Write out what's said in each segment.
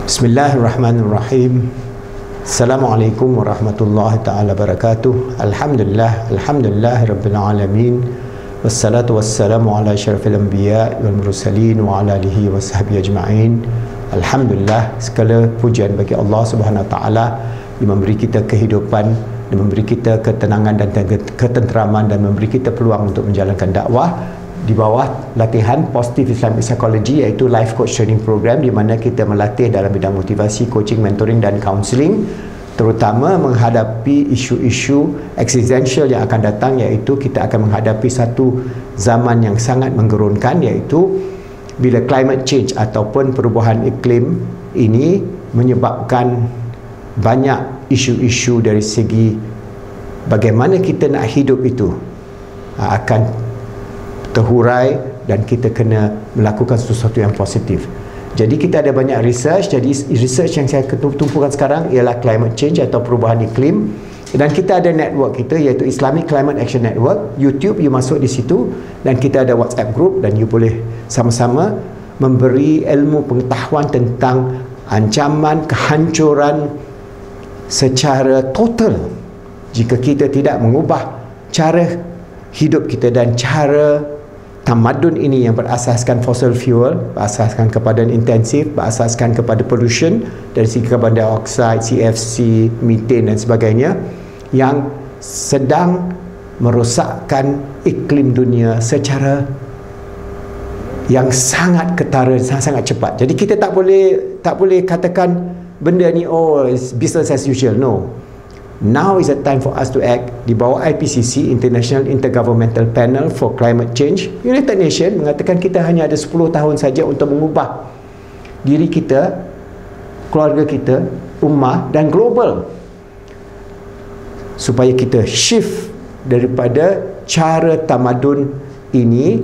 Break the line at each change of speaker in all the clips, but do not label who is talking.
Bismillahirrahmanirrahim. Assalamualaikum warahmatullahi ta'ala wabarakatuh. Alhamdulillah rabbil alamin. Wassalatu wassalamu ala syarafil anbiya wal mursalin wa ala alihi wa sahbihi ajma'in. Alhamdulillah, segala pujian bagi Allah Subhanahu wa taala yang memberi kita kehidupan, dan memberi kita ketenangan dan ketenteraman, dan memberi kita peluang untuk menjalankan dakwah di bawah latihan Positive Islamic Psychology, iaitu Life Coach Training Program, di mana kita melatih dalam bidang motivasi, coaching, mentoring dan counselling, terutama menghadapi isu-isu eksistensial yang akan datang, iaitu kita akan menghadapi satu zaman yang sangat menggerunkan, iaitu bila climate change ataupun perubahan iklim ini menyebabkan banyak isu-isu dari segi bagaimana kita nak hidup itu akan terhurai, dan kita kena melakukan sesuatu yang positif. Jadi kita ada banyak research. Jadi research yang saya tumpukan sekarang ialah climate change atau perubahan iklim, dan kita ada network kita iaitu Islamic Climate Action Network. YouTube, you masuk di situ, dan kita ada WhatsApp group, dan you boleh sama-sama memberi ilmu pengetahuan tentang ancaman kehancuran secara total jika kita tidak mengubah cara hidup kita dan cara tamadun ini yang berasaskan fossil fuel, berasaskan kepada intensif, berasaskan kepada pollution dari segi karbon dioksida, CFC, methane dan sebagainya, yang sedang merosakkan iklim dunia secara yang sangat ketara, sangat cepat. Jadi kita tak boleh katakan benda ni it's business as usual. No. Now is the time for us to act. Di bawah IPCC, International Intergovernmental Panel for Climate Change, United Nations mengatakan kita hanya ada 10 tahun saja untuk mengubah diri kita, keluarga kita, ummah dan global, supaya kita shift daripada cara tamadun ini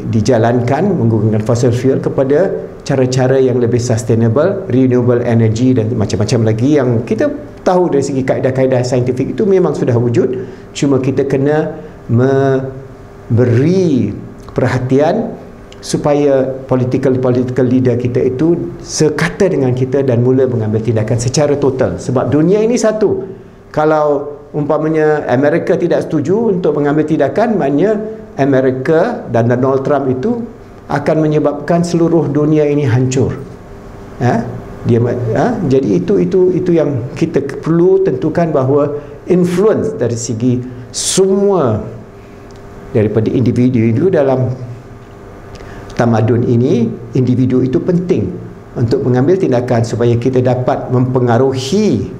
dijalankan menggunakan fossil fuel kepada cara-cara yang lebih sustainable, renewable energy dan macam-macam lagi yang kita tahu dari segi kaedah-kaedah saintifik itu memang sudah wujud. Cuma kita kena memberi perhatian supaya political leader kita itu sekata dengan kita dan mula mengambil tindakan secara total. Sebab dunia ini satu. Kalau umpamanya Amerika tidak setuju untuk mengambil tindakan, maknanya Amerika dan Donald Trump itu akan menyebabkan seluruh dunia ini hancur. Jadi itu yang kita perlu tentukan, bahawa influence dari segi semua daripada individu dalam tamadun ini, individu itu penting untuk mengambil tindakan supaya kita dapat mempengaruhi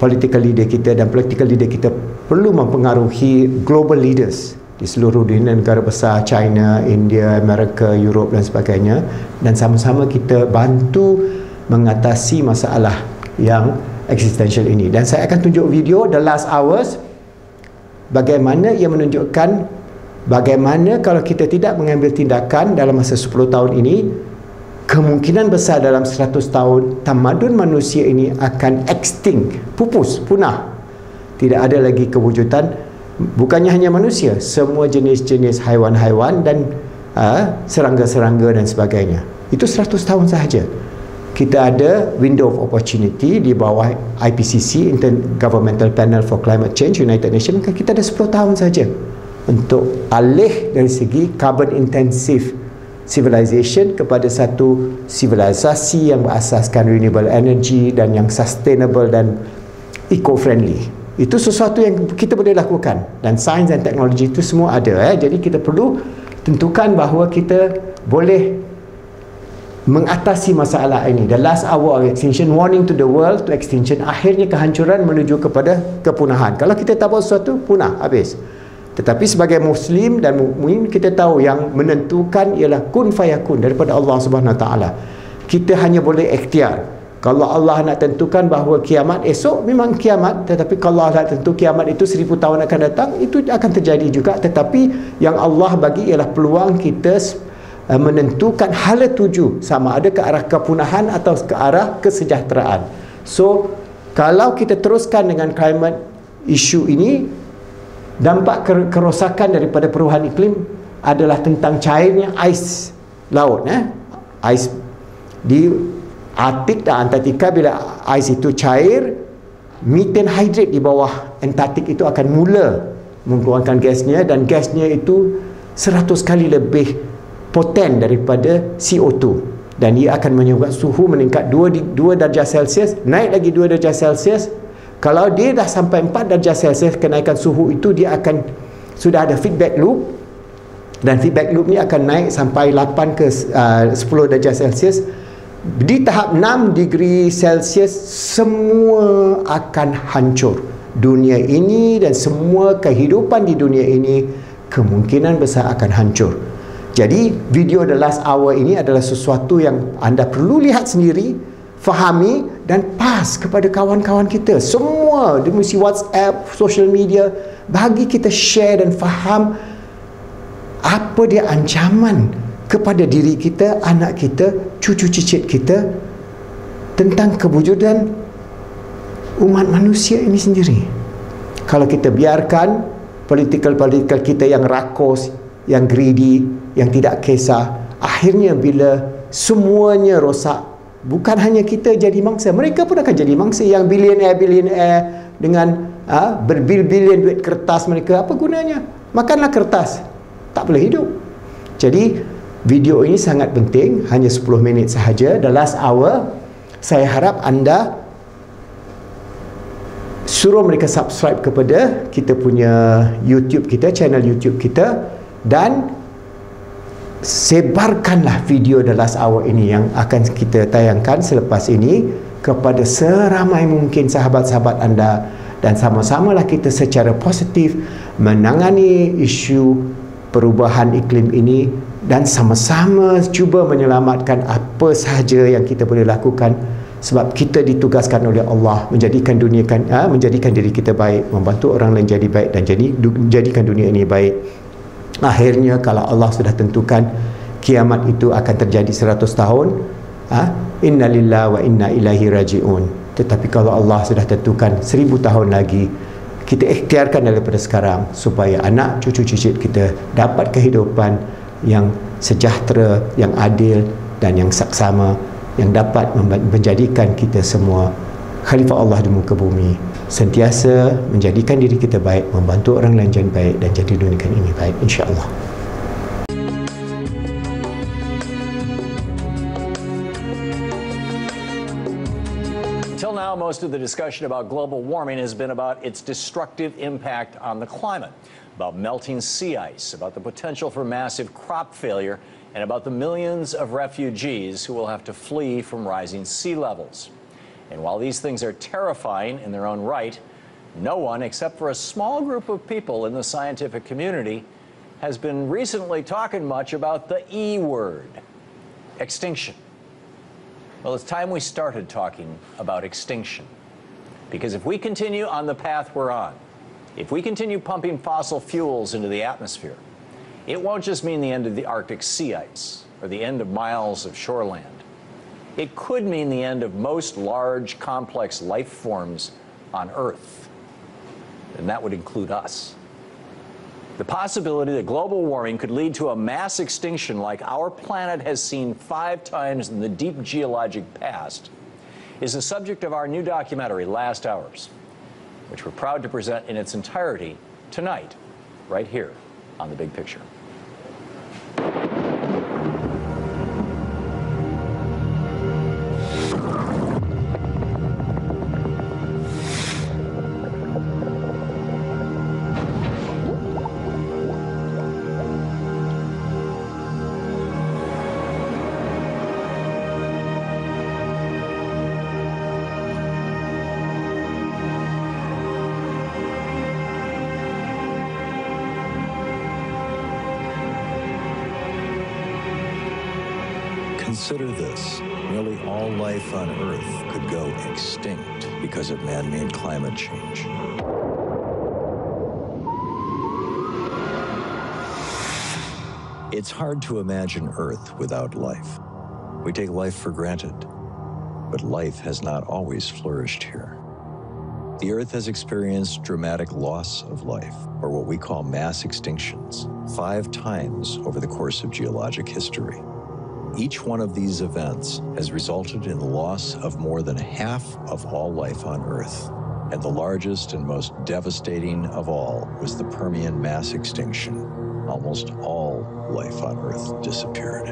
political leader kita, dan political leader kita perlu mempengaruhi global leaders di seluruh dunia, negara besar, China, India, Amerika, Europe dan sebagainya, dan sama-sama kita bantu mengatasi masalah yang eksistensial ini. Dan saya akan tunjuk video The Last Hours, bagaimana ia menunjukkan bagaimana kalau kita tidak mengambil tindakan dalam masa 10 tahun ini, kemungkinan besar dalam 100 tahun tamadun manusia ini akan extinct, pupus, punah. Tidak ada lagi kewujudan. Bukannya hanya manusia, semua jenis-jenis haiwan-haiwan dan serangga-serangga dan sebagainya. Itu 100 tahun sahaja. Kita ada window of opportunity di bawah IPCC, Intergovernmental Panel for Climate Change, United Nations. Kita ada 10 tahun saja untuk alih dari segi carbon intensive civilization kepada satu sivilisasi yang berasaskan renewable energy dan yang sustainable dan eco-friendly. Itu sesuatu yang kita boleh lakukan, dan sains dan teknologi itu semua ada. Jadi kita perlu tentukan bahawa kita boleh mengatasi masalah ini. The last hour of extinction, warning to the world to extinction. Akhirnya kehancuran menuju kepada kepunahan. Kalau kita tak buat sesuatu, punah, habis. Tetapi sebagai Muslim dan mukmin, kita tahu yang menentukan ialah kun fayakun daripada Allah Subhanahu Wa Taala. Kita hanya boleh ikhtiar. Kalau Allah nak tentukan bahawa kiamat esok, memang kiamat. Tetapi kalau Allah nak tentu kiamat itu 1000 tahun akan datang, itu akan terjadi juga. Tetapi yang Allah bagi ialah peluang kita menentukan hala tuju, sama ada ke arah kepunahan atau ke arah kesejahteraan. So, kalau kita teruskan dengan climate issue ini, dampak kerosakan daripada perubahan iklim adalah tentang cairnya ais laut, ais di Arktik dan Antartika, bila ais itu cair, methane hydrate di bawah Antartik itu akan mula mengeluarkan gasnya, dan gasnya itu 100 kali lebih poten daripada CO2, dan ia akan menyebabkan suhu meningkat 2 darjah Celsius, naik lagi 2 darjah Celsius. Kalau dia dah sampai 4 darjah Celsius kenaikan suhu itu, dia akan sudah ada feedback loop, dan feedback loop ni akan naik sampai 8 ke 10 darjah Celsius. Di tahap 6 degree Celsius semua akan hancur. Dunia ini dan semua kehidupan di dunia ini kemungkinan besar akan hancur. Jadi video The Last Hour ini adalah sesuatu yang anda perlu lihat sendiri, fahami dan pass kepada kawan-kawan kita semua di mesti WhatsApp, social media, bagi kita share dan faham apa dia ancaman kepada diri kita, anak kita, cucu cicit kita tentang kewujudan umat manusia ini sendiri. Kalau kita biarkan political kita yang rakus, yang greedy, yang tidak kisah, akhirnya bila semuanya rosak, bukan hanya kita jadi mangsa, mereka pun akan jadi mangsa. Yang billionaire dengan berbil-bilion duit kertas mereka, apa gunanya? Makanlah kertas, tak boleh hidup. Jadi video ini sangat penting, hanya 10 minit sahaja, The Last Hour. Saya harap anda suruh mereka subscribe kepada kita punya YouTube kita, channel YouTube kita, dan sebarkanlah video The Last Hour ini yang akan kita tayangkan selepas ini kepada seramai mungkin sahabat-sahabat anda, dan sama-samalah kita secara positif menangani isu perubahan iklim ini, dan sama-sama cuba menyelamatkan apa sahaja yang kita boleh lakukan, sebab kita ditugaskan oleh Allah menjadikan diri kita baik, membantu orang lain jadi baik, dan jadikan dunia ini baik. Akhirnya kalau Allah sudah tentukan kiamat itu akan terjadi 100 tahun, inna lillahi wa inna ilaihi raji'un. Tetapi kalau Allah sudah tentukan 1000 tahun lagi, kita ikhtiarkan daripada sekarang supaya anak cucu cicit kita dapat kehidupan yang sejahtera, yang adil dan yang saksama, yang dapat menjadikan kita semua khalifah Allah di muka bumi, sentiasa menjadikan diri kita baik, membantu orang lain jadi baik, dan jadi dunia ini baik, insya-Allah.
Till now, most of the discussion about global warming has been about its destructive impact on the climate, about melting sea ice, about the potential for massive crop failure, and about the millions of refugees who will have to flee from rising sea levels. And while these things are terrifying in their own right, no one, except for a small group of people in the scientific community, has been recently talking much about the E word, extinction. Well, it's time we started talking about extinction. Because if we continue on the path we're on, if we continue pumping fossil fuels into the atmosphere, it won't just mean the end of the Arctic sea ice or the end of miles of shoreland. It could mean the end of most large, complex life forms on Earth. And that would include us. The possibility that global warming could lead to a mass extinction like our planet has seen 5 times in the deep geologic past is the subject of our new documentary, Last Hours, which we're proud to present in its entirety tonight, right here on The Big Picture.
Consider this, nearly all life on Earth could go extinct because of man-made climate change. It's hard to imagine Earth without life. We take life for granted, but life has not always flourished here. The Earth has experienced dramatic loss of life, or what we call mass extinctions, 5 times over the course of geologic history. Each one of these events has resulted in the loss of more than half of all life on Earth. And the largest and most devastating of all was the Permian mass extinction. Almost all life on Earth disappeared.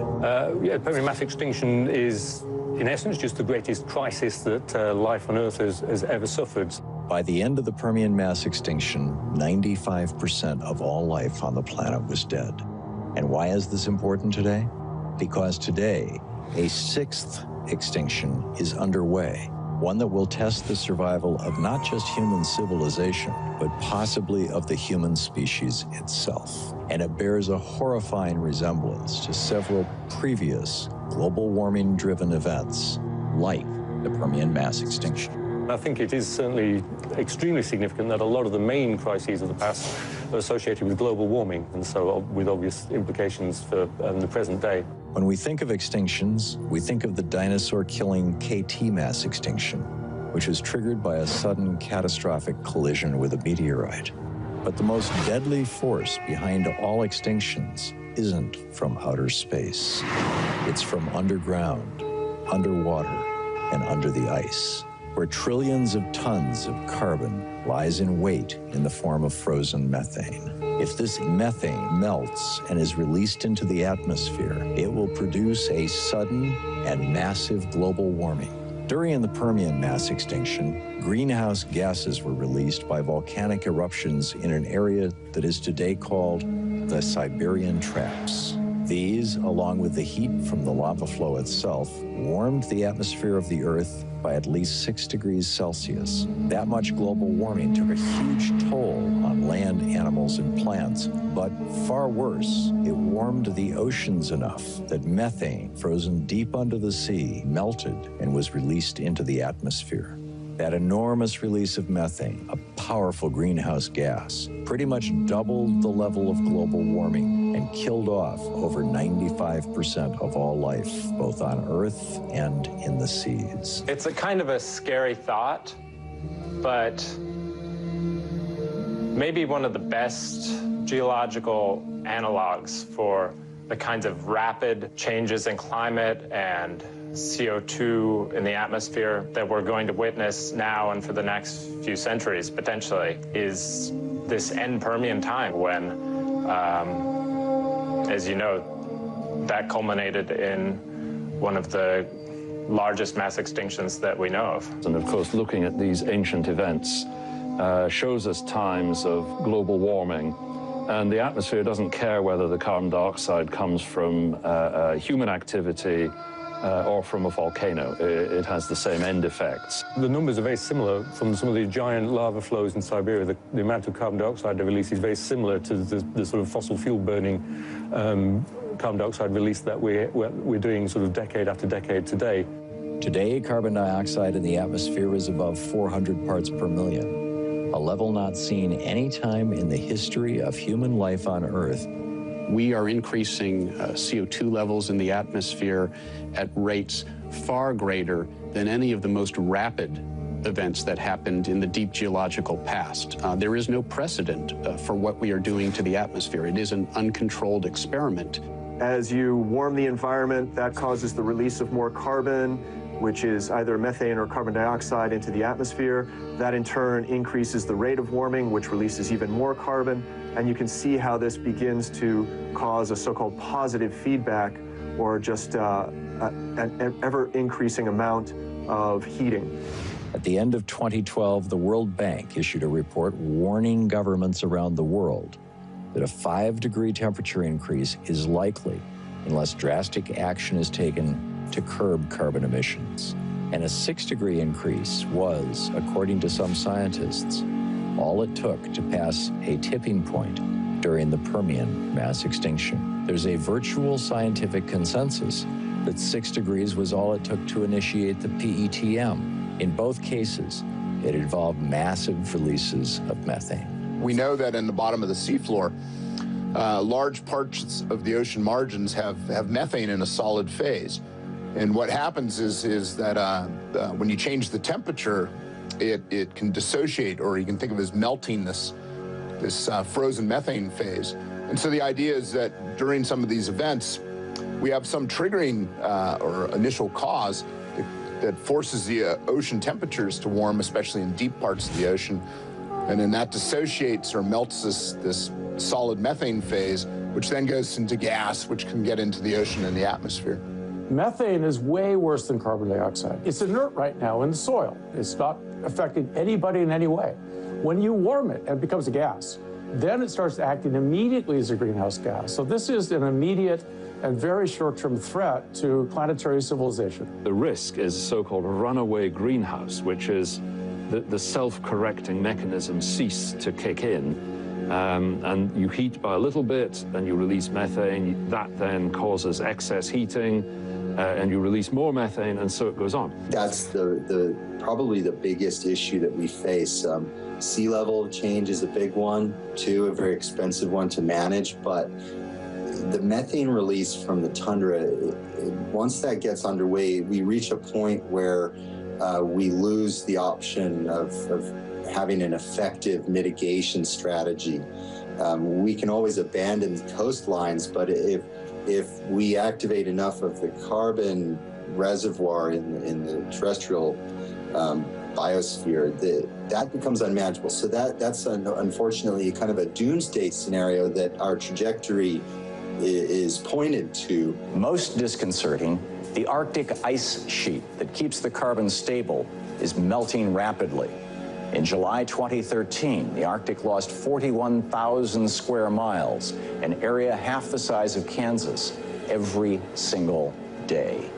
Yeah, Permian mass extinction is, in essence, just the greatest crisis that life on Earth has ever suffered.
By the end of the Permian mass extinction, 95% of all life on the planet was dead. And why is this important today? Because today, a sixth extinction is underway, one that will test the survival of not just human civilization, but possibly of the human species itself. And it bears a horrifying resemblance to several previous global warming-driven events, like the Permian mass extinction.
I think it is certainly extremely significant that a lot of the main crises of the past are associated with global warming, and so with obvious implications for the present day.
When we think of extinctions, we think of the dinosaur-killing KT mass extinction, which was triggered by a sudden catastrophic collision with a meteorite. But the most deadly force behind all extinctions isn't from outer space. It's from underground, underwater, and under the ice, where trillions of tons of carbon lies in wait in the form of frozen methane. If this methane melts and is released into the atmosphere, it will produce a sudden and massive global warming. During the Permian mass extinction, greenhouse gases were released by volcanic eruptions in an area that is today called the Siberian Traps. These, along with the heat from the lava flow itself, warmed the atmosphere of the Earth by at least 6 degrees Celsius. That much global warming took a huge toll on land, animals, and plants, but far worse, it warmed the oceans enough that methane, frozen deep under the sea, melted and was released into the atmosphere. That enormous release of methane, a powerful greenhouse gas, pretty much doubled the level of global warming and killed off over 95% of all life, both on Earth and in the seas.
It's a kind of a scary thought, but maybe one of the best geological analogs for the kinds of rapid changes in climate and CO2 in the atmosphere that we're going to witness now and for the next few centuries, potentially, is this end Permian time when, as you know, that culminated in one of the largest mass extinctions that we know of.
And of course, looking at these ancient events shows us times of global warming, and the atmosphere doesn't care whether the carbon dioxide comes from human activity or from a volcano. It has the same end effects.
The numbers are very similar from some of the giant lava flows in Siberia. The amount of carbon dioxide they release is very similar to the sort of fossil fuel burning carbon dioxide release that we're doing sort of decade after decade today.
Today, carbon dioxide in the atmosphere is above 400 parts per million, a level not seen any time in the history of human life on Earth.
We are increasing CO2 levels in the atmosphere at rates far greater than any of the most rapid events that happened in the deep geological past. There is no precedent for what we are doing to the atmosphere. It is an uncontrolled experiment.
As you warm the environment, that causes the release of more carbon, which is either methane or carbon dioxide, into the atmosphere. That in turn increases the rate of warming, which releases even more carbon. And you can see how this begins to cause a so-called positive feedback, or just an ever-increasing amount of heating.
At the end of 2012, the World Bank issued a report warning governments around the world that a 5-degree temperature increase is likely unless drastic action is taken to curb carbon emissions. And a 6-degree increase was, according to some scientists, all it took to pass a tipping point during the Permian mass extinction. There's a virtual scientific consensus that 6 degrees was all it took to initiate the PETM. In both cases, it involved massive releases of methane.
We know that in the bottom of the seafloor, large parts of the ocean margins have methane in a solid phase. And what happens is that when you change the temperature, it can dissociate, or you can think of it as melting this frozen methane phase. And so the idea is that during some of these events, we have some triggering or initial cause that forces the ocean temperatures to warm, especially in deep parts of the ocean. And then that dissociates or melts this solid methane phase, which then goes into gas, which can get into the ocean and the atmosphere.
Methane is way worse than carbon dioxide. It's inert right now in the soil. It's not affecting anybody in any way. When you warm it, it becomes a gas. Then it starts acting immediately as a greenhouse gas. So this is an immediate and very short-term threat to planetary civilization.
The risk is a so-called runaway greenhouse, which is the self-correcting mechanism cease to kick in, and you heat by a little bit, and you release methane. That then causes excess heating, and you release more methane, and so it goes on.
That's probably the biggest issue that we face. Sea level change is a big one, too, a very expensive one to manage, but the methane release from the tundra, once that gets underway, we reach a point where we lose the option of having an effective mitigation strategy. We can always abandon coastlines, but if we activate enough of the carbon reservoir in the terrestrial biosphere, that becomes unmanageable. So that's unfortunately kind of a doomsday scenario that our trajectory is pointed to.
Most disconcerting, the Arctic ice sheet that keeps the carbon stable is melting rapidly. In July 2013, the Arctic lost 41,000 square miles, an area half the size of Kansas, every single day.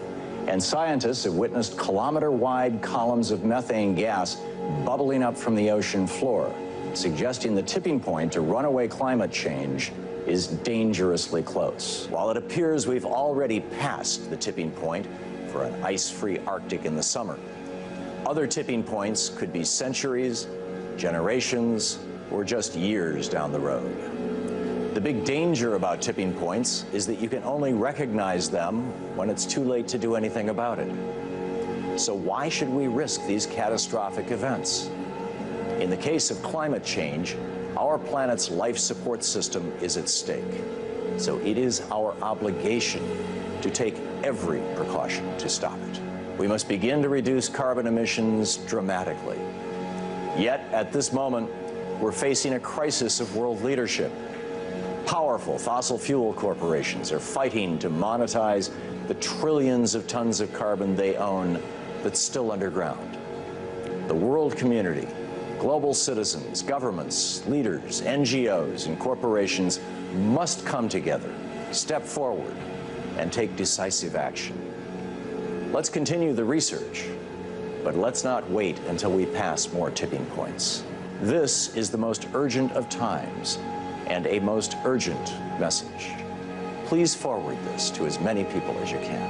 And scientists have witnessed kilometer-wide columns of methane gas bubbling up from the ocean floor, suggesting the tipping point to runaway climate change is dangerously close. While it appears we've already passed the tipping point for an ice-free Arctic in the summer, other tipping points could be centuries, generations, or just years down the road. The big danger about tipping points is that you can only recognize them when it's too late to do anything about it. So why should we risk these catastrophic events? In the case of climate change, our planet's life support system is at stake. So it is our obligation to take every precaution to stop it. We must begin to reduce carbon emissions dramatically. Yet, at this moment, we're facing a crisis of world leadership. Powerful fossil fuel corporations are fighting to monetize the trillions of tons of carbon they own that's still underground. The world community, global citizens, governments, leaders, NGOs, and corporations must come together, step forward, and take decisive action. Let's continue the research, but let's not wait until we pass more tipping points. This is the most urgent of times and a most urgent message. Please forward this to as many people as you can.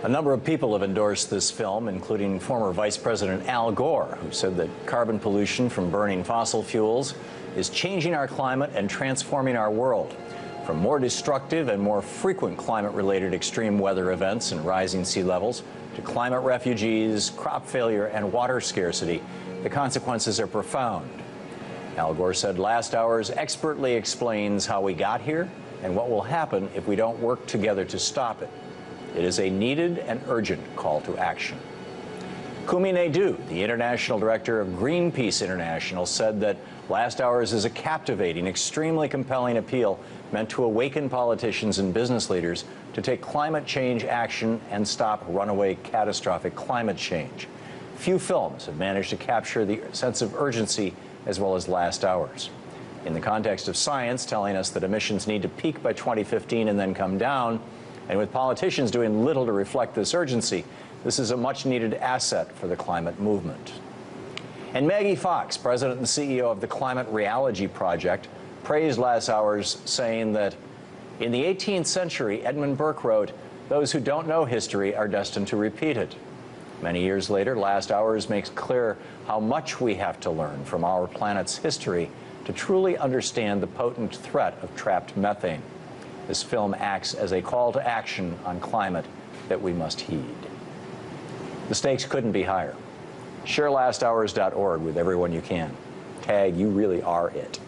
A number of people have endorsed this film, including former Vice President Al Gore, who said that carbon pollution from burning fossil fuels is changing our climate and transforming our world. From more destructive and more frequent climate-related extreme weather events and rising sea levels to climate refugees, crop failure, and water scarcity, the consequences are profound. Al Gore said Last Hours expertly explains how we got here and what will happen if we don't work together to stop it. It is a needed and urgent call to action. Kumi Naidoo, the international director of Greenpeace International, said that Last Hours is a captivating, extremely compelling appeal meant to awaken politicians and business leaders to take climate change action and stop runaway catastrophic climate change. Few films have managed to capture the sense of urgency as well as Last Hours. In the context of science telling us that emissions need to peak by 2015 and then come down, and with politicians doing little to reflect this urgency, this is a much-needed asset for the climate movement. And Maggie Fox, president and CEO of the Climate Reality Project, praised Last Hours, saying that in the 18th century, Edmund Burke wrote, "Those who don't know history are destined to repeat it." Many years later, Last Hours makes clear how much we have to learn from our planet's history to truly understand the potent threat of trapped methane. This film acts as a call to action on climate that we must heed. The stakes couldn't be higher. Share lasthours.org with everyone you can. Tag, "You really are it."